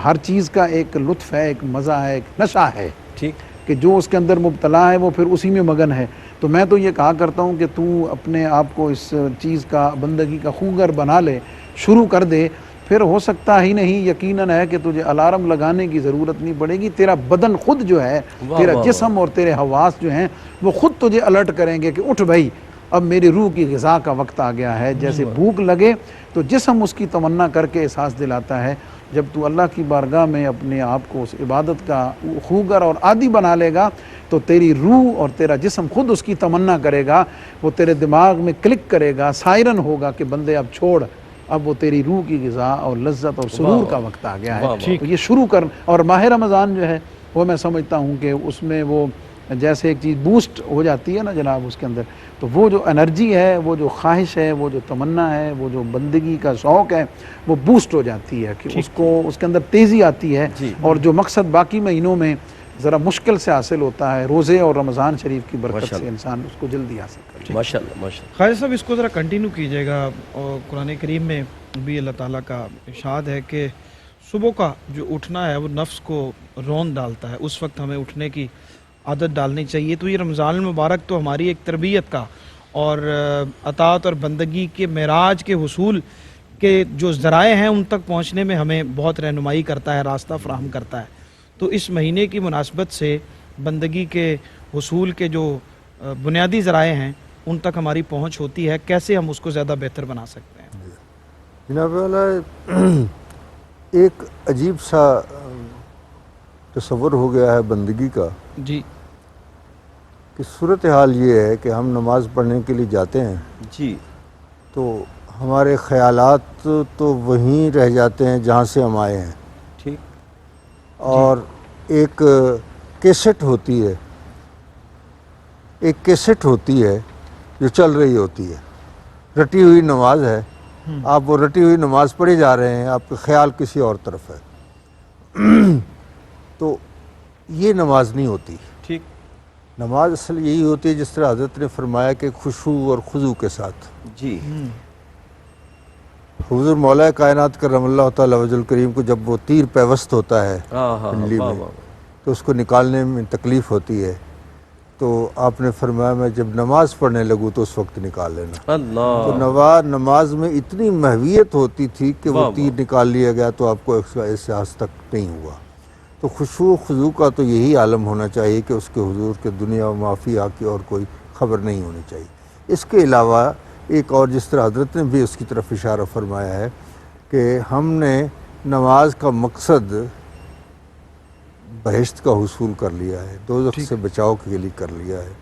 ہر چیز کا ایک لطف ہے، ایک مزہ ہے، ایک نشہ ہے، ٹھیک. کہ جو اس کے اندر مبتلا ہے وہ پھر اسی میں مگن ہے. تو میں تو یہ کہا کرتا ہوں کہ تو اپنے آپ کو اس چیز کا، بندگی کا خوگر بنا لے، شروع کر دے. پھر ہو سکتا ہی نہیں، یقیناً ہے کہ تجھے الارم لگانے کی ضرورت نہیں پڑے گی. تیرا بدن خود جو ہے، واہ تیرا واہ جسم اور تیرے حواس جو ہیں وہ خود تجھے الرٹ کریں گے کہ اٹھ بھائی، اب میری روح کی غذا کا وقت آ گیا ہے. جیسے بھوک لگے تو جسم اس کی تمنا کر کے احساس دلاتا ہے. جب تو اللہ کی بارگاہ میں اپنے آپ کو اس عبادت کا خوگر اور عادی بنا لے گا تو تیری روح اور تیرا جسم خود اس کی تمنا کرے گا. وہ تیرے دماغ میں کلک کرے گا، سائرن ہوگا کہ بندے اب چھوڑ، اب وہ تیری روح کی غذا اور لذت اور سرور کا وقت آ گیا ہے. تو یہ شروع کر. اور ماہ رمضان جو ہے وہ میں سمجھتا ہوں کہ اس میں وہ جیسے ایک چیز بوسٹ ہو جاتی ہے نا جناب اس کے اندر، تو وہ جو انرجی ہے، وہ جو خواہش ہے، وہ جو تمنا ہے، وہ جو بندگی کا شوق ہے، وہ بوسٹ ہو جاتی ہے کہ اس کو، اس کے اندر تیزی آتی ہے. اور جو مقصد باقی مہینوں میں ذرا مشکل سے حاصل ہوتا ہے، روزے اور رمضان شریف کی برکت سے انسان اس کو جلدی حاصل کرتا ہے. ماشاءاللہ ماشاءاللہ. خالد صاحب اس کو ذرا کنٹینیو کیجیے گا. اور قرآن کریم میں بھی اللہ تعالیٰ کا ارشاد ہے کہ صبح کا جو اٹھنا ہے وہ نفس کو رون ڈالتا ہے، اس وقت ہمیں اٹھنے کی عادت ڈالنی چاہیے. تو یہ رمضان المبارک تو ہماری ایک تربیت کا اور اطاعت اور بندگی کے معراج کے حصول کے جو ذرائع ہیں ان تک پہنچنے میں ہمیں بہت رہنمائی کرتا ہے، راستہ فراہم کرتا ہے. تو اس مہینے کی مناسبت سے بندگی کے حصول کے جو بنیادی ذرائع ہیں ان تک ہماری پہنچ ہوتی ہے، کیسے ہم اس کو زیادہ بہتر بنا سکتے ہیں؟ جناب والا ایک عجیب سا تصور ہو گیا ہے بندگی کا جی. کہ صورتحال یہ ہے کہ ہم نماز پڑھنے کے لیے جاتے ہیں جی تو ہمارے خیالات تو وہیں رہ جاتے ہیں جہاں سے ہم آئے ہیں، ٹھیک اور ایک کیسٹ ہوتی ہے، ایک کیسٹ ہوتی ہے جو چل رہی ہوتی ہے، رٹی ہوئی نماز ہے، آپ وہ رٹی ہوئی نماز پڑھے جا رہے ہیں، آپ کا خیال کسی اور طرف ہے، تو یہ نماز نہیں ہوتی۔ ٹھیک نماز اصل یہی ہوتی ہے جس طرح حضرت نے فرمایا کہ خشوع اور خضوع کے ساتھ۔ جی حضور مولا کائنات کرم اللہ تعالی وجہ الکریم کو جب وہ تیر پیوست ہوتا ہے ہاں پنڈلی واہ میں واہ تو اس کو نکالنے میں تکلیف ہوتی ہے، تو آپ نے فرمایا میں جب نماز پڑھنے لگوں تو اس وقت نکال لینا۔ تو اللہ نماز میں اتنی محویت ہوتی تھی کہ وہ واہ تیر نکال لیا گیا تو آپ کو اس کا احساس تک نہیں ہوا۔ تو خشوع و خضوع کا تو یہی عالم ہونا چاہیے کہ اس کے حضور کے دنیا و معافی کی اور کوئی خبر نہیں ہونی چاہیے۔ اس کے علاوہ ایک اور جس طرح حضرت نے بھی اس کی طرف اشارہ فرمایا ہے کہ ہم نے نماز کا مقصد بہشت کا حصول کر لیا ہے، دوزخ سے بچاؤ کے لیے کر لیا ہے،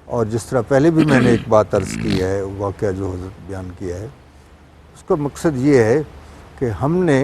اور جس طرح پہلے بھی میں نے ایک بات عرض کی ہے، واقعہ جو حضرت بیان کیا ہے، اس کا مقصد یہ ہے کہ ہم نے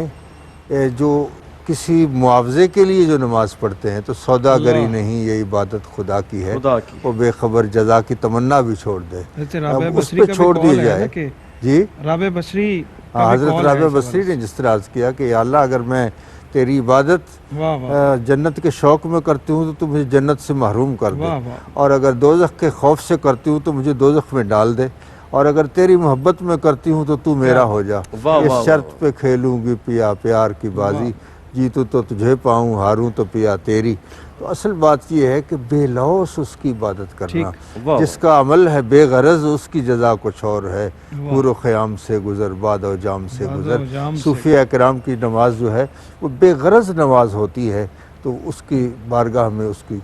جو کسی معاوضے کے لیے جو نماز پڑھتے ہیں تو سوداگری نہیں، یہ عبادت خدا کی ہے، خدا کی وہ بے خبر جزا کی تمنا بھی چھوڑ دے، رابعہ اب اس بصری پہ کا بھی چھوڑ دی قول ہے جائے۔ نا کہ جی رابعہ بصری کا ہاں، بھی حضرت قول ہے رابعہ اس بصری حوالے نے جس طرح عرض کیا کہ یا اللہ اگر میں تیری عبادت سے۔ واہ واہ جنت کے شوق میں کرتی ہوں تو تو مجھے جنت سے محروم کر دے، واہ واہ اور اگر دوزخ کے خوف سے کرتی ہوں تو مجھے دوزخ میں ڈال دے، اور اگر تیری محبت میں کرتی ہوں تو تو میرا ہو جا، واہ اس واہ شرط پہ کھیلوں گی پیا پیار کی بازی، جیتوں تو تجھے پاؤں ہاروں تو پیا تیری۔ تو اصل بات یہ ہے کہ بے لوث اس کی عبادت کرنا، واہ جس کا عمل ہے بے غرض اس کی جزا کچھ اور ہے، پور و خیام سے گزر باد و جام سے گزر۔ صوفیہ کرام کی نماز جو ہے وہ بے غرض نماز ہوتی ہے، تو اس کی بارگاہ میں اس کی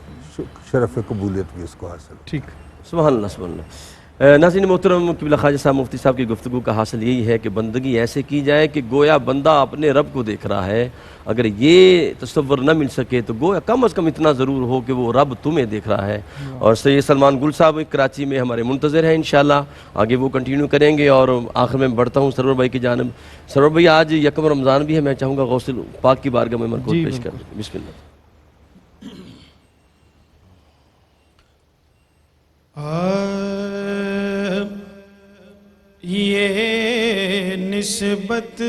شرف قبولیت بھی اس کو حاصل ہے۔ ٹھیک سبحان اللہ سبحان اللہ۔ ناظرین محترم، قبلہ خواجہ صاحب مفتی صاحب کی گفتگو کا حاصل یہی ہے کہ بندگی ایسے کی جائے کہ گویا بندہ اپنے رب کو دیکھ رہا ہے۔ اگر یہ تصور نہ مل سکے تو گویا کم از کم اتنا ضرور ہو کہ وہ رب تمہیں دیکھ رہا ہے۔ اور سید سلمان گل صاحب کراچی میں ہمارے منتظر ہیں، انشاءاللہ آگے وہ کنٹینیو کریں گے۔ اور آخر میں بڑھتا ہوں سرور بھائی کی جانب۔ سرور بھائی آج یکم رمضان بھی ہے، میں چاہوں گا غوث پاک کی بارگاہ میں مرکوز پیش کر دیں۔ بسم اللہ۔ یہ نسبت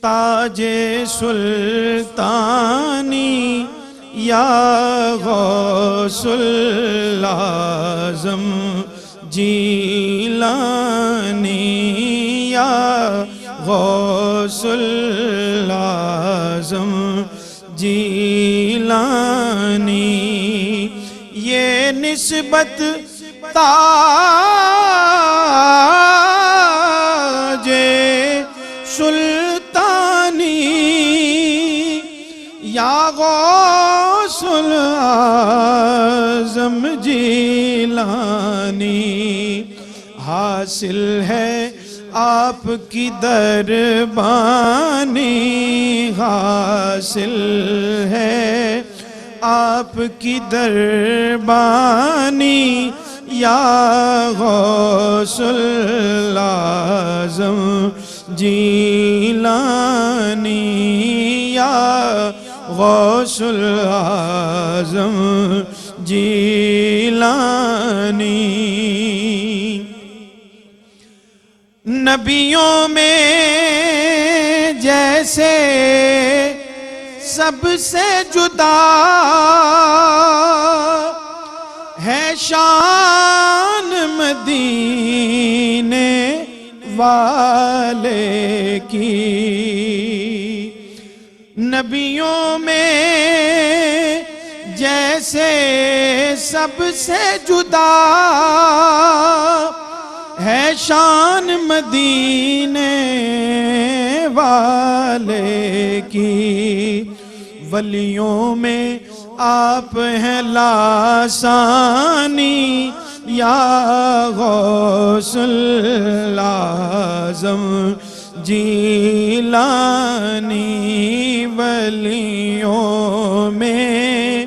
تاج سلطانی یا غوث العظم جیلانی یا غوث العظم جیلانی، یہ نسبت تاج سلطانی یا غوث العظم جیلانی حاصل ہے آپ کی دربانی، حاصل ہے آپ کی دربانی یا غوث العظم جیلانی یا غوث العظم جیلانی۔ نبیوں میں جیسے سب سے جدا ہے شان مدینے والے کی، نبیوں میں جیسے سب سے جدا ہے شان مدینے والے کی، ولیوں میں آپ ہیں لاسانی یا غوث العظم جیلانی، ولیوں میں